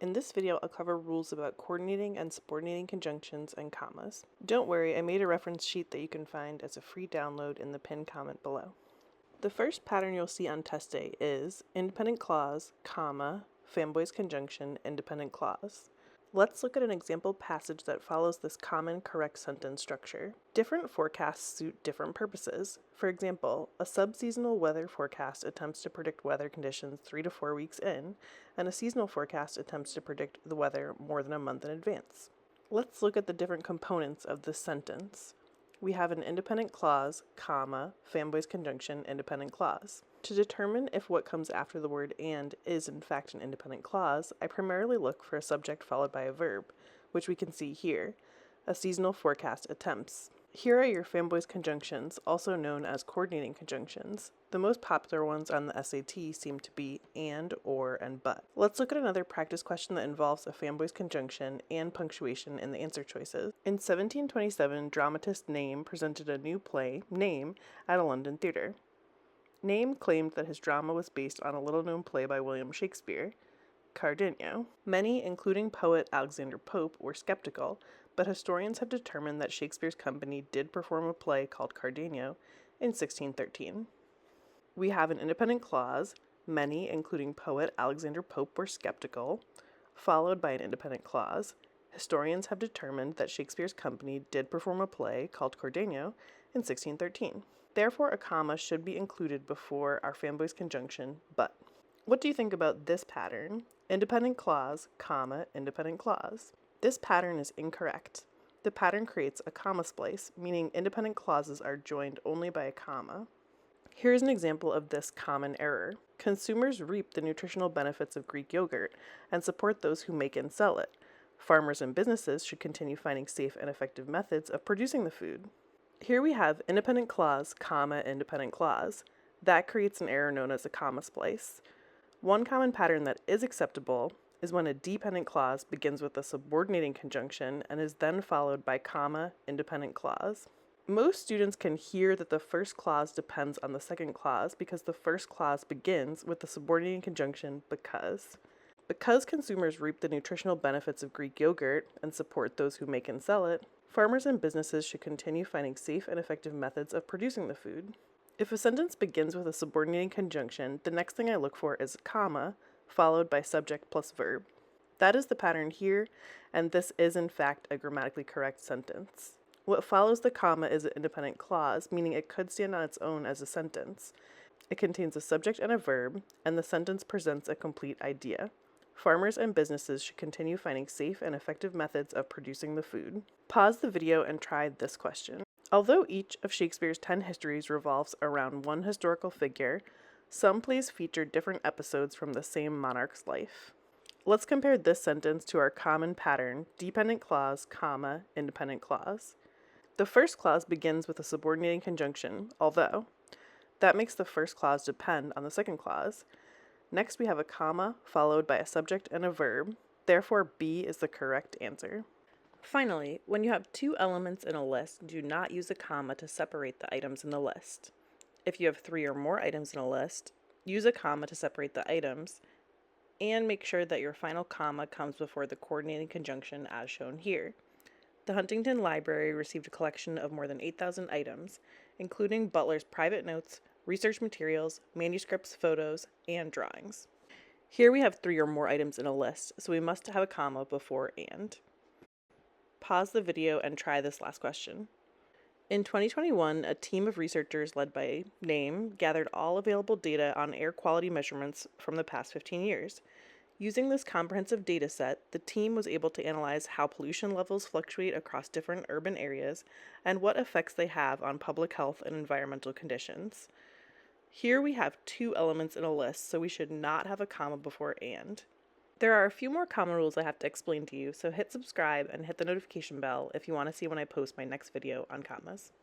In this video, I'll cover rules about coordinating and subordinating conjunctions and commas. Don't worry, I made a reference sheet that you can find as a free download in the pinned comment below. The first pattern you'll see on test day is independent clause, comma, FANBOYS conjunction, independent clause. Let's look at an example passage that follows this common correct sentence structure. Different forecasts suit different purposes. For example, a subseasonal weather forecast attempts to predict weather conditions 3 to 4 weeks in, and a seasonal forecast attempts to predict the weather more than a month in advance. Let's look at the different components of this sentence. We have an independent clause, comma, FANBOYS conjunction, independent clause. To determine if what comes after the word and is in fact an independent clause, I primarily look for a subject followed by a verb, which we can see here. A seasonal forecast attempts. Here are your FANBOYS conjunctions, also known as coordinating conjunctions. The most popular ones on the SAT seem to be and, or, and but. Let's look at another practice question that involves a FANBOYS conjunction and punctuation in the answer choices. In 1727, dramatist Name presented a new play, Name, at a London theatre. Name claimed that his drama was based on a little-known play by William Shakespeare, Cardenio. Many, including poet Alexander Pope, were skeptical, but historians have determined that Shakespeare's company did perform a play called Cardenio in 1613. We have an independent clause, many, including poet Alexander Pope, were skeptical, followed by an independent clause. Historians have determined that Shakespeare's company did perform a play called Cardenio in 1613. Therefore, a comma should be included before our FANBOYS conjunction, but. What do you think about this pattern? Independent clause, comma, independent clause. This pattern is incorrect. The pattern creates a comma splice, meaning independent clauses are joined only by a comma. Here's an example of this common error. Consumers reap the nutritional benefits of Greek yogurt and support those who make and sell it. Farmers and businesses should continue finding safe and effective methods of producing the food. Here we have independent clause, comma, independent clause. That creates an error known as a comma splice. One common pattern that is acceptable is when a dependent clause begins with a subordinating conjunction and is then followed by comma, independent clause. Most students can hear that the first clause depends on the second clause because the first clause begins with the subordinating conjunction because. Because consumers reap the nutritional benefits of Greek yogurt and support those who make and sell it, farmers and businesses should continue finding safe and effective methods of producing the food. If a sentence begins with a subordinating conjunction, the next thing I look for is a comma, followed by subject plus verb. That is the pattern here, and this is in fact a grammatically correct sentence. What follows the comma is an independent clause, meaning it could stand on its own as a sentence. It contains a subject and a verb, and the sentence presents a complete idea. Farmers and businesses should continue finding safe and effective methods of producing the food. Pause the video and try this question. Although each of Shakespeare's 10 histories revolves around one historical figure, some plays feature different episodes from the same monarch's life. Let's compare this sentence to our common pattern, dependent clause, comma, independent clause. The first clause begins with a subordinating conjunction, although. That makes the first clause depend on the second clause. Next, we have a comma followed by a subject and a verb. Therefore, B is the correct answer. Finally, when you have two elements in a list, do not use a comma to separate the items in the list. If you have 3 or more items in a list, use a comma to separate the items, and make sure that your final comma comes before the coordinating conjunction as shown here. The Huntington Library received a collection of more than 8,000 items, including Butler's private notes, research materials, manuscripts, photos, and drawings. Here we have 3 or more items in a list, so we must have a comma before and. Pause the video and try this last question. In 2021, a team of researchers led by Name gathered all available data on air quality measurements from the past 15 years. Using this comprehensive data set, the team was able to analyze how pollution levels fluctuate across different urban areas and what effects they have on public health and environmental conditions. Here we have 2 elements in a list, so we should not have a comma before and. There are a few more comma rules I have to explain to you, so hit subscribe and hit the notification bell if you want to see when I post my next video on commas.